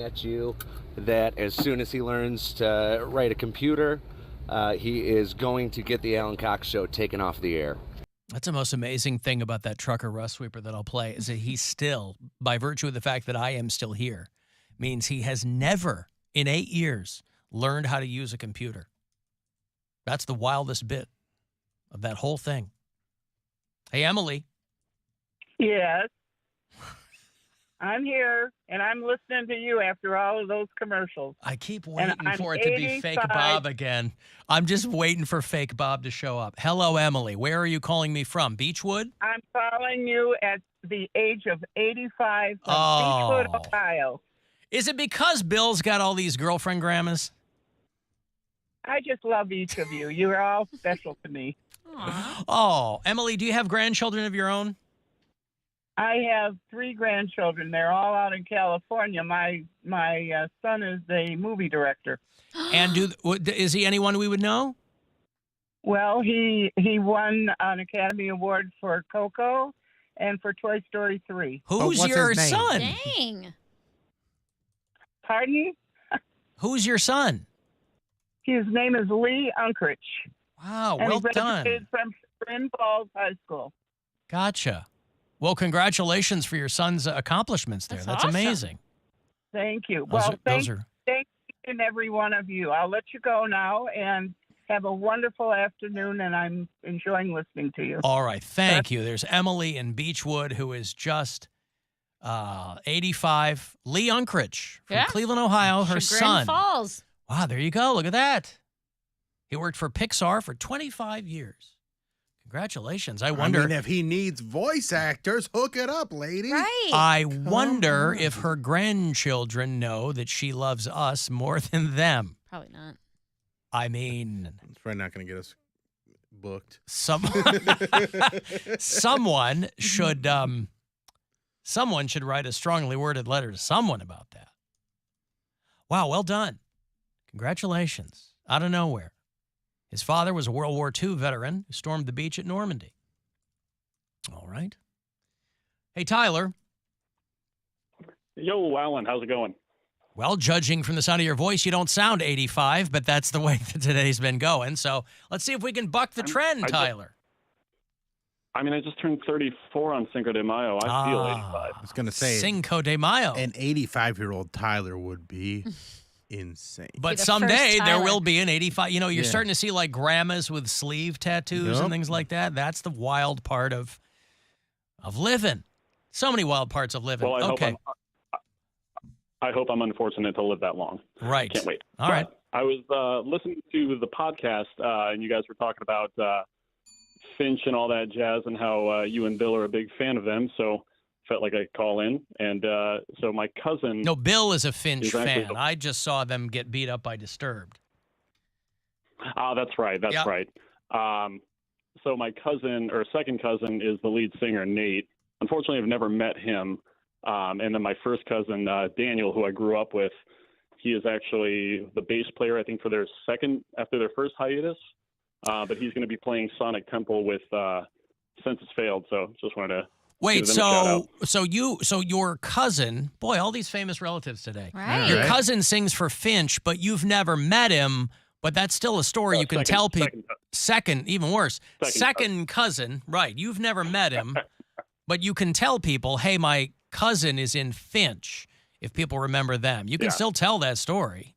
at you that as soon as he learns to write a computer, he is going to get the Alan Cox Show taken off the air. That's the most amazing thing about that trucker Russ Sweeper that I'll play is that he still, by virtue of the fact that I am still here, means he has never in 8 years learned how to use a computer. That's the wildest bit of that whole thing. Hey, Emily. Yes. I'm here, and I'm listening to you after all of those commercials. I keep waiting I'm for it to be fake 85. Bob again. I'm just waiting for fake Bob to show up. Hello, Emily. Where are you calling me from? Beechwood? I'm calling you at the age of 85 from Oh. Beechwood, Ohio. Is it because Bill's got all these girlfriend grandmas? I just love each of you. You're all special to me. Oh, Emily, do you have grandchildren of your own? I have 3 grandchildren. They're all out in California. My son is a movie director. And is he anyone we would know? Well, he won an Academy Award for Coco and for Toy Story 3. Who's what's your his name? son? Dang. Pardon me? Who's your son? His name is Lee Unkrich. Wow, And well he graduated done. from Twin Falls High School. Gotcha. Well, congratulations for your son's accomplishments there. That's That's awesome. amazing. Thank you. Those Well, are- thank those are- each and every one of you. I'll let you go now and have a wonderful afternoon, and I'm enjoying listening to you. All right, thank you. There's Emily in Beechwood, who is just 85. Lee Unkrich from Yeah. Cleveland, Ohio, her Chagrin son. Falls. Wow, there you go. Look at that. He worked for Pixar for 25 years. Congratulations. I wonder. I mean, if he needs voice actors, hook it up, lady. Right. I wonder on. if her grandchildren know that she loves us more than them. Probably not. I mean, It's probably not going to get us booked. someone should write a strongly worded letter to someone about that. Wow, well done. Congratulations. Out of nowhere. His father was a World War II veteran who stormed the beach at Normandy. All right. Hey, Tyler. Yo, Alan, how's it going? Well, judging from the sound of your voice, you don't sound 85, but that's the way that today's been going. So let's see if we can buck the trend, Tyler. I just turned 34 on Cinco de Mayo. I feel 85. I was going to say, Cinco de Mayo. an 85-year-old Tyler would be insane. But the someday first there Tyler. will be an 85. You know, you're Yeah. starting to see like grandmas with sleeve tattoos Yup. and things like that. That's the wild part of living. So many wild parts of living. Well, okay. I hope I'm unfortunate to live that long. Right. Can't wait. All right. I was listening to the podcast, and you guys were talking about Finch and all that jazz, and how you and Bill are a big fan of them. So felt like I'd call in, and so my cousin. No, Bill is a Finch He's actually fan. I just saw them get beat up by Disturbed. That's right. That's Yep. right. So my cousin or second cousin is the lead singer, Nate. Unfortunately, I've never met him. And then my first cousin, Daniel, who I grew up with, he is actually the bass player, I think, for their first hiatus. But he's going to be playing Sonic Temple with Census Failed. So just wanted to Wait, give them a shout out. so your cousin, boy, all these famous relatives today. Right. Your Right. cousin sings for Finch, but you've never met him. But that's still a story you can Second- tell people. second cousin. Second, even worse, Second second cousin. Right. You've never met him, but you can tell people, hey, my cousin is in Finch, if people remember them. You can Yeah. still tell that story.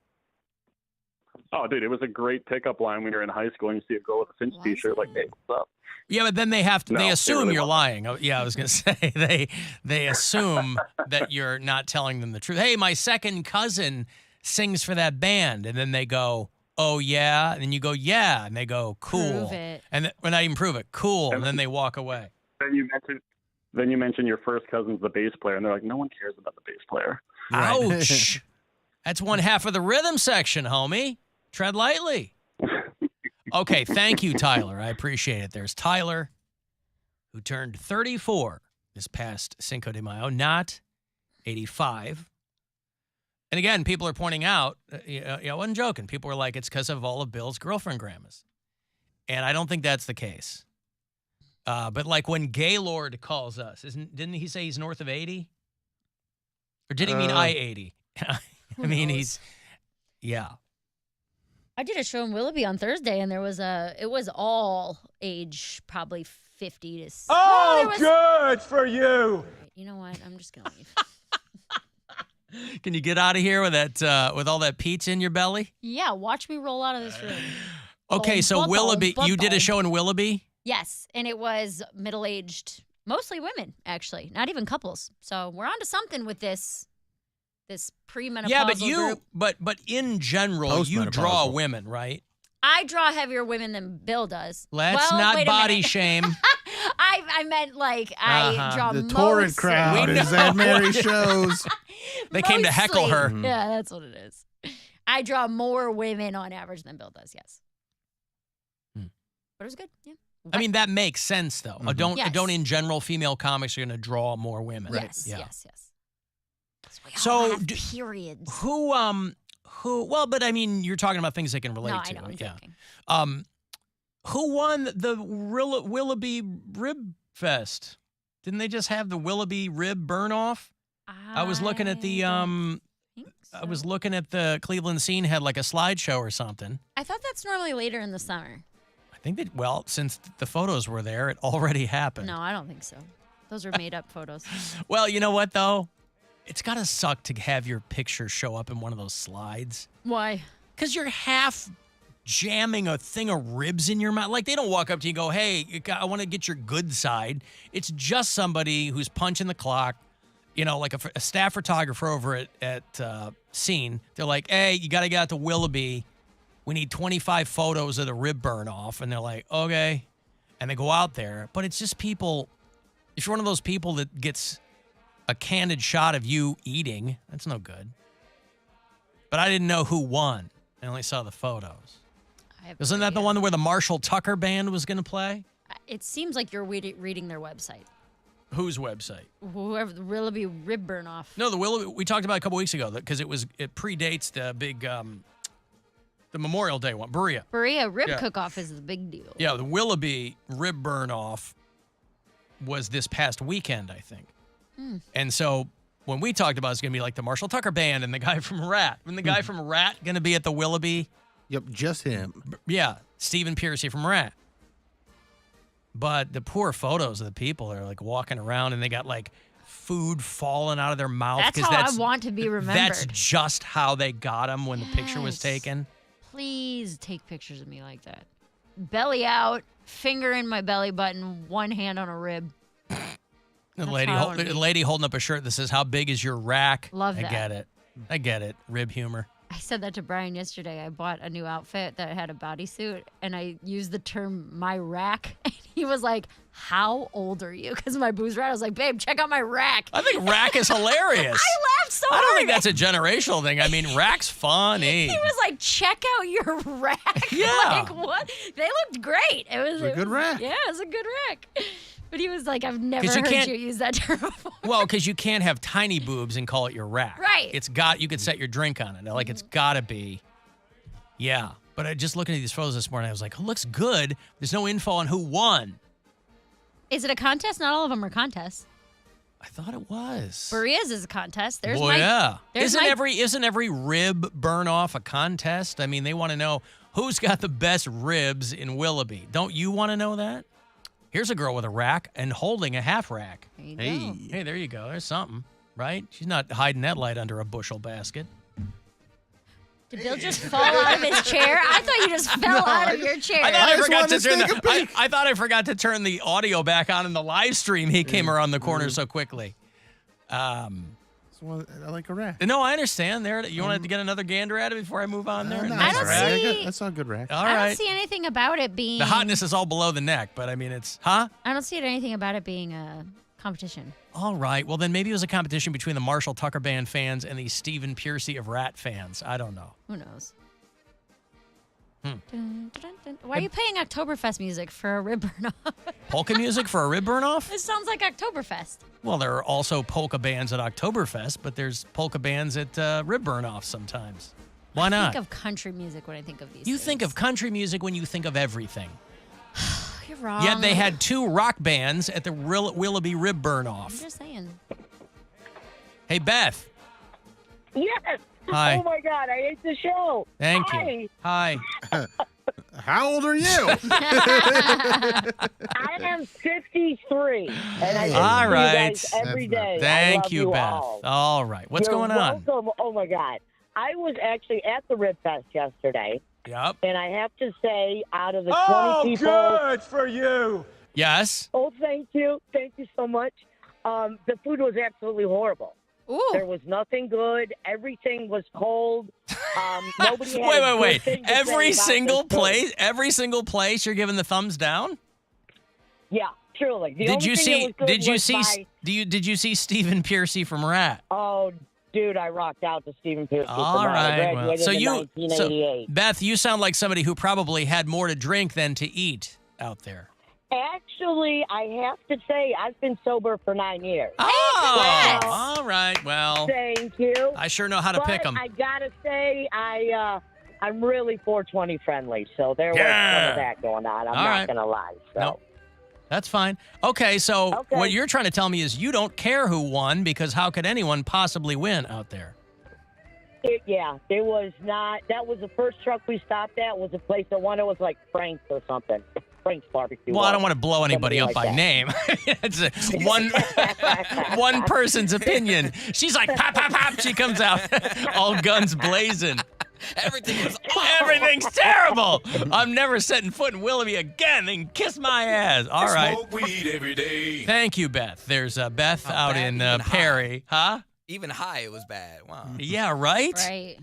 Oh, dude, it was a great pickup line when you were in high school and you see a girl with a Finch Was t-shirt, like, it? hey, what's up? Yeah, but then they have to. No, They they assume really you're won't. lying. Oh, yeah, I was gonna say they assume that you're not telling them the truth. Hey, my second cousin sings for that band, and then they go, "Oh yeah," and then you go, "Yeah," and they go, "Cool," Prove it. and well, not even prove it, "Cool," and then they walk away. Then you mention your first cousin's the bass player, and they're like, no one cares about the bass player. Ouch! That's one half of the rhythm section, homie. Tread lightly. Okay, thank you, Tyler. I appreciate it. There's Tyler, who turned 34 this past Cinco de Mayo, not 85. And again, people are pointing out, I wasn't joking. People were like, it's because of all of Bill's girlfriend grandmas. And I don't think that's the case. But like when Gaylord calls us, didn't he say he's north of 80? Or did he mean I-80? I mean, knows? yeah. I did a show in Willoughby on Thursday, and it was all age, probably 50 to. Good for you. You know what? I'm just gonna leave. Can you get out of here with that with all that pizza in your belly? Yeah, watch me roll out of this room. Okay, so Willoughby, you did a show in Willoughby? Yes, and it was middle-aged, mostly women, actually, not even couples. So we're onto something with this premenopausal Yeah, group. but in general, you draw Postmenopausal. women, right? I draw heavier women than Bill does. Let's Well, not wait a body minute. shame. I meant like I draw The torrent mostly- crowd We is know. at Mary shows. They came to heckle her. Mostly. Yeah, that's what it is. I draw more women on average than Bill does. Yes, but it was good. Yeah. I mean, that makes sense, though. Don't Yes. in general, female comics are going to draw more women. Yes, Yeah. yes. We So, all have do- periods. Who? Well, but I mean, you're talking about things they can relate No, I to. know. I'm Yeah. joking. Who won the Willoughby Rib Fest? Didn't they just have the Willoughby Rib Burn Off? I was looking at the I was looking at the Cleveland Scene had like a slideshow or something. I thought that's normally later in the summer. I think that since the photos were there, it already happened. No, I don't think so. Those are made up photos. Well, you know what though? It's gotta suck to have your picture show up in one of those slides. Why? Because you're half jamming a thing of ribs in your mouth. Like, they don't walk up to you and go, hey, I want to get your good side. It's just somebody who's punching the clock, you know, like a staff photographer over at Scene. They're like, hey, you got to get out to Willoughby. We need 25 photos of the rib burn off. And they're like, okay. And they go out there. But it's just people. If you're one of those people that gets a candid shot of you eating, that's no good. But I didn't know who won. I only saw the photos. Isn't that the one where the Marshall Tucker Band was going to play? It seems like you're reading their website. Whose website? Whoever the Willoughby Rib Burn Off. No, the Willoughby. We talked about it a couple weeks ago because it predates the big the Memorial Day one. Berea. Berea Rib Yeah. Cook-Off is the big deal. Yeah, the Willoughby Rib Burn Off was this past weekend, I think. And so when we talked about it's going to be like the Marshall Tucker Band and the guy from Rat. And the guy from Rat going to be at the Willoughby. Yep, just him. Yeah, Stephen Piercy from Rat. But the poor photos of the people are like walking around and they got like food falling out of their mouth. That's 'cause how I want to be remembered. That's just how they got them when the picture was Yes. taken. Please take pictures of me like that. Belly out, finger in my belly button, one hand on a rib. The That's lady, how I wanna be. the lady holding up a shirt that says, how big is your rack? Love I that. get it. I get it. Rib humor. I said that to Brian yesterday. I bought a new outfit that had a bodysuit, and I used the term "my rack." And he was like, "How old are you?" Because my boobs were out. I was like, "Babe, check out my rack." I think rack is hilarious. I laughed so I hard. don't think that's a generational thing. I mean, rack's funny. He was like, "Check out your rack." Yeah. Like what? They looked great. It was a good rack. Yeah, it was a good rack. But he was like, "I've never 'Cause you heard can't- you use that term before." Well, because you can't have tiny boobs and call it your rack. Right. You could set your drink on it. Like, it's got to be. Yeah. But I just looking at these photos this morning, I was like, it looks good. There's no info on who won. Is it a contest? Not all of them are contests. I thought it was. Berea's is a contest. There's Well, my. yeah. there's Isn't my- every rib burn off a contest? I mean, they want to know who's got the best ribs in Willoughby. Don't you want to know that? Here's a girl with a rack and holding a half rack. There you Hey. go. Hey, there you go. There's something, right? She's not hiding that light under a bushel basket. Did Bill just fall out of his chair? I thought you just fell out of your chair. I thought I just forgot wanted to to turn take a peek. I thought I forgot to turn the audio back on in the live stream. He came around the corner so quickly. I like a rack. No, I understand. There, you wanted to get another gander at it before I move on there. No, I Nice don't rack. see- That's not a good rack. All I right. don't see anything about it being. The hotness is all below the neck, but I mean, it's huh? I don't see anything about it being a competition. All right. Well, then maybe it was a competition between the Marshall Tucker Band fans and the Stephen Piercy of Rat fans. I don't know. Who knows? Dun, dun, dun. Why are you playing Oktoberfest music for a rib burn off? Polka music for a rib burn off? This sounds like Oktoberfest. Well, there are also polka bands at Oktoberfest, but there's polka bands at rib burn off sometimes. Why I not? think of country music when I think of these. You things. think of country music when you think of everything. You're wrong. Yet they had two rock bands at the Willoughby Rib Burn I'm Off. just saying. Hey, Beth. Yes. Hi. Oh my God, I ate the show. Thank Hi. you. Hi. How old are you? I am 53, and I listen All to right. you guys every That's not- day. I Thank love you, Beth. all. All right. What's You're going on? welcome. Oh my God, I was actually at the Rib Fest yesterday, Yep. and I have to say, out of the 20 Oh, people, good for you. Yes. oh, thank you so much. The food was absolutely horrible. There Ooh. was nothing good. Everything was cold. Nobody had a good Wait. thing to say Every about single this food. place, you're giving the thumbs down? Yeah, truly. The Did only you thing see? that was good Did you was see? Did you see Stephen Piercy from Rat? Oh, dude, I rocked out to Stephen Piercy. All right. Well, Graduated in so 1988. Beth, you sound like somebody who probably had more to drink than to eat out there. Actually, I have to say, I've been sober for 9 years. Oh, congrats. all right. Well, Thank you. I sure know how to but pick them. I gotta say, I'm really 420 friendly, so there was Yeah. some of that going on. I'm All not right. gonna lie. So. Nope. That's fine. Okay, so Okay. what you're trying to tell me is you don't care who won because how could anyone possibly win out there? It was not. That was the first truck we stopped at. Was a place that won. It was like Frank's or something. Frank's barbecue. Well, I don't want to blow anybody up Somebody by like name. It's one person's opinion. She's like, pop, pop, pop. She comes out, all guns blazing. Everything's terrible. I'm never setting foot in Willoughby again. They can kiss my ass. All right. Smoke weed every day. Thank you, Beth. There's Beth How out bad? in Even Perry. Huh? Even high, it was bad. Wow. Yeah, right? Right.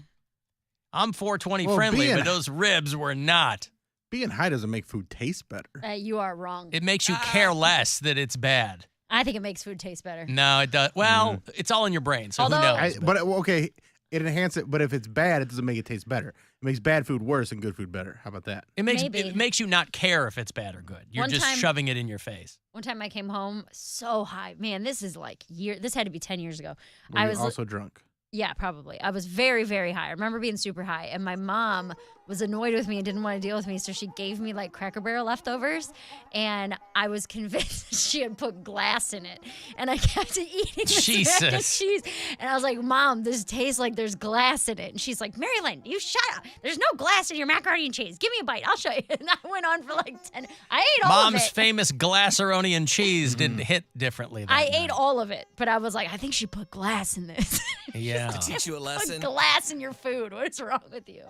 I'm 420 Well, friendly, being- but those ribs were not. Being high doesn't make food taste better. You are wrong. It makes you care less that it's bad. I think it makes food taste better. No, it does. Well, it's all in your brain, so Although- who knows? Okay, it enhances it, but if it's bad, it doesn't make it taste better. It makes bad food worse and good food better. How about that? It makes Maybe. it makes you not care if it's bad or good. You're One just time- shoving it in your face. One time I came home so high. Man, this is like this had to be 10 years ago. Were I you was also drunk. Yeah, probably. I was very, very high. I remember being super high, and my mom was annoyed with me and didn't want to deal with me, so she gave me like Cracker Barrel leftovers, and I was convinced she had put glass in it, and I kept eating this mac and Jesus. cheese, and I was like, "Mom, this tastes like there's glass in it," and she's like, "Marilyn, you shut up. There's no glass in your macaroni and cheese. Give me a bite. I'll show you." And I went on for like 10. I ate all of Mom's it. famous glasseroni and cheese didn't hit differently. That I night. ate all of it, but I was like, I think she put glass in this. Yeah. To teach you a Put lesson. glass in your food. What's wrong with you?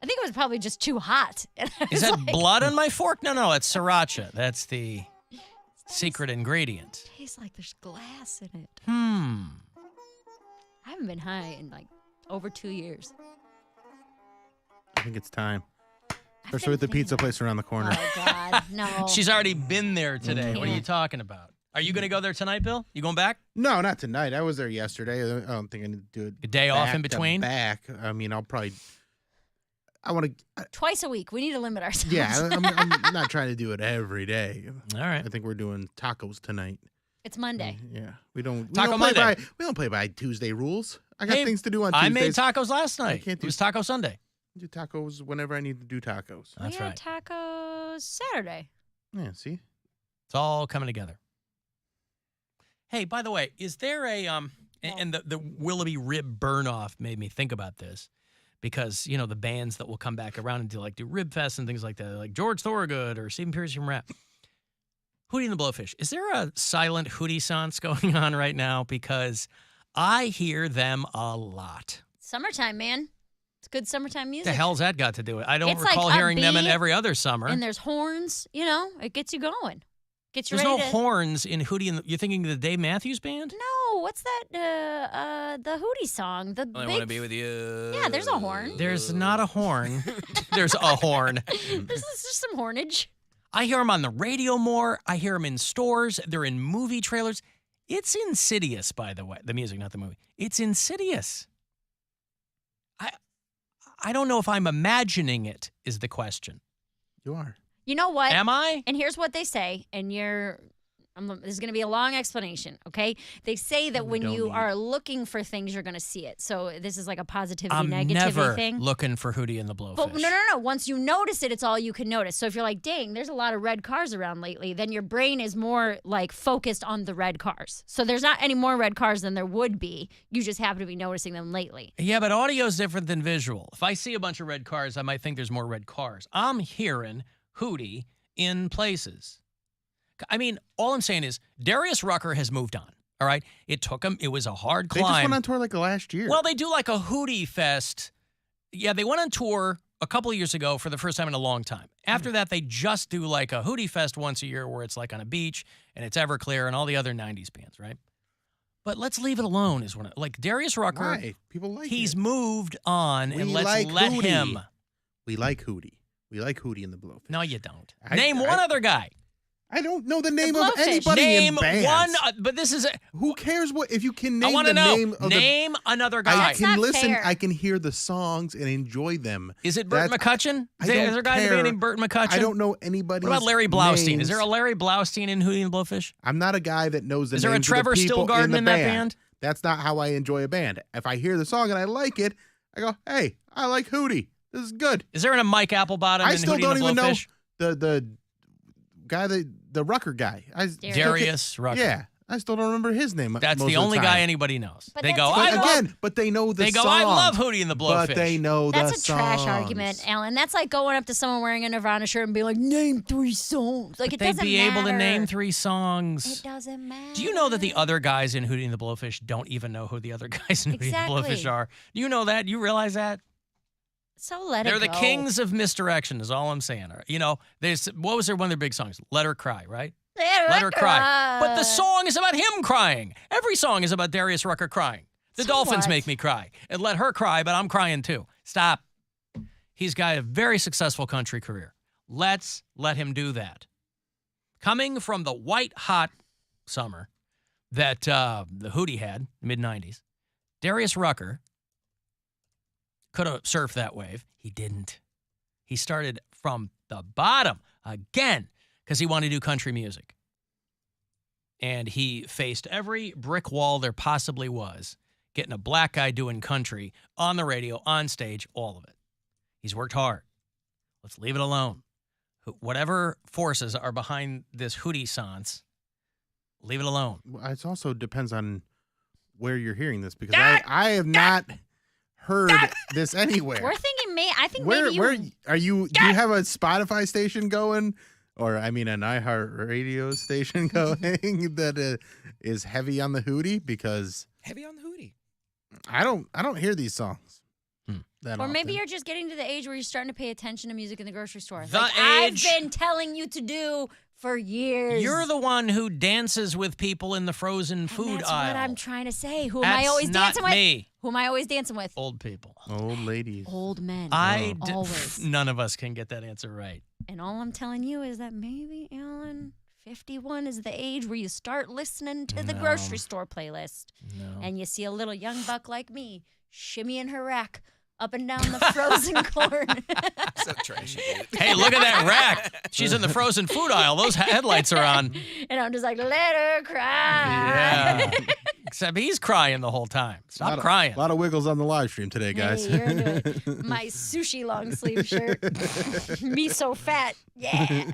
I think it was probably just too hot. And I Is was that like, blood on my fork? No, it's sriracha. That's the secret ingredient. Tastes like there's glass in it. Hmm. I haven't been high in like over 2 years. I think it's time. I've Especially been with the thinking pizza that. place around the corner. Oh God, no. She's already been there today. What are you Can't. talking about? Are you going to go there tonight, Bill? You going back? No, not tonight. I was there yesterday. I don't think I need to do it. A day off in back to between? Back. I mean, I'll probably. I want to. Twice a week. We need to limit ourselves. Yeah, I'm not trying to do it every day. All right. I think we're doing tacos tonight. It's Monday. Yeah, we don't. Taco we don't play Monday. we don't play by Tuesday rules. I got Hey, things to do on I Tuesdays. made tacos last night. can't It do- was Taco Sunday. do tacos whenever I need to do tacos. That's we right. had tacos Saturday. Yeah, see. It's all coming together. Hey, by the way, is there a and the Willoughby rib burn off made me think about this because you know the bands that will come back around and do rib fest and things like that, like George Thorogood or Stephen Piercy from Rat. Hootie and the Blowfish. Is there a silent Hootie sance going on right now? Because I hear them a lot. Summertime, man. It's good summertime What music. the hell's that got to do with it? I don't It's like recall hearing them in upbeat, every other summer. And there's horns. You know, it gets you going. Gets you There's no ready to. horns in Hootie and you're thinking of the Dave Matthews Band? No, what's that? The Hootie song. The I big. want to be with you. Yeah, there's a horn. There's not a horn. There's a horn. There's just some hornage. I hear them on the radio more. I hear them in stores. They're in movie trailers. It's insidious, by the way. The music, not the movie. It's insidious. I don't know if I'm imagining it, is the question. You are. You know what? Am I? And here's what they say, and you're This is going to be a long explanation, okay? They say that when you are looking for things, you're going to see it. So this is like a positivity, I'm negativity never thing. looking for Hootie and the Blowfish. But no. Once you notice it, it's all you can notice. So if you're like, dang, there's a lot of red cars around lately, then your brain is more like focused on the red cars. So there's not any more red cars than there would be. You just happen to be noticing them lately. Yeah, but audio is different than visual. If I see a bunch of red cars, I might think there's more red cars. I'm hearing Hootie in places. I mean, all I'm saying is Darius Rucker has moved on, all right? It took him. It was a hard climb. They just went on tour like last year. Well, they do like a Hootie Fest. Yeah, they went on tour a couple of years ago for the first time in a long time. After that, they just do like a Hootie Fest once a year where it's like on a beach and it's Everclear and all the other 90s bands, right? But let's leave it alone is when like Darius Rucker. Why? People like he's moved on and let's like let Hootie. him. We like Hootie. We like Hootie and the Blowfish. No, you don't. Name one other guy. I don't know the name of Blowfish. anybody Name in bands. one, but this is Who cares what if you can name I want the to know. name of Name another I guy. That's can not listen. fair. I can hear the songs and enjoy them. Is it Burt That's- McCutcheon? I Is there don't a guy in the care. band named Burt McCutcheon? I don't know anybody. What about Larry Blaustein? Is there a Larry Blaustein in Hootie and the Blowfish? I'm not a guy that knows the Is there a names Trevor of the people Stillgarden in, the in that band? That's not how I enjoy a band. If I hear the song and I like it, I go, "Hey, I like Hootie. This is good." Is there a Mike Applebottom I in still Hootie don't and the even know Blowfish? the guy the Rucker guy. Darius Rucker. Yeah, I still don't remember his name. That's most the of only time. guy anybody knows. But They that's go, a- I But love. Again, but they know the They go, song. I love Hootie and the Blowfish. But they know the That's a trash songs. argument, Alan. That's like going up to someone wearing a Nirvana shirt and being like, name 3 songs. Like, But it they'd doesn't be matter. able to name 3 songs. It doesn't matter. Do you know that the other guys in Hootie and the Blowfish don't even know who the other guys in Hootie and the Blowfish Exactly. are? Do you know that? You realize that? So let They're it the go. kings of misdirection is all I'm saying. You know, there's what was one of their big songs? Let Her Cry, right? Let Her Cry. But the song is about him crying. Every song is about Darius Rucker crying. The So Dolphins what? make me cry. And Let Her Cry, but I'm crying too. Stop. He's got a very successful country career. Let's let him do that. Coming from the white-hot summer that the Hootie had, mid-'90s, Darius Rucker could have surfed that wave. He didn't. He started from the bottom again because he wanted to do country music. And he faced every brick wall there possibly was, getting a black guy doing country on the radio, on stage, all of it. He's worked hard. Let's leave it alone. Whatever forces are behind this Hootie sance, leave it alone. Well, it also depends on where you're hearing this because I have not heard this anywhere. We're thinking I think Where maybe you... where are you? Do you have a Spotify station going, or I mean an iHeartRadio station going that is heavy on the Hootie? Because Heavy on the Hootie. I don't hear these songs. That Or maybe often. you're just getting to the age where you're starting to pay attention to music in the grocery store. The like age- I've been telling you to do for years. You're the one who dances with people in the frozen And food that's aisle. what I'm trying to say. Who am I That's always not dancing with? me. Who am I always dancing with? Old people. Old ladies. Old men. Always. None of us can get that answer right. And all I'm telling you is that maybe, Alan, 51 is the age where you start listening to the No. grocery store playlist. No. And you see a little young buck like me shimmying her rack up and down the frozen corn. So trashy, dude. Hey, look at that rack. She's in the frozen food aisle. Those headlights are on. And I'm just like, let her cry. Yeah. Except he's crying the whole time. Stop crying. A lot of wiggles on the live stream today, guys. Hey, you're into it. My sushi long sleeve shirt. Me so fat. Yeah.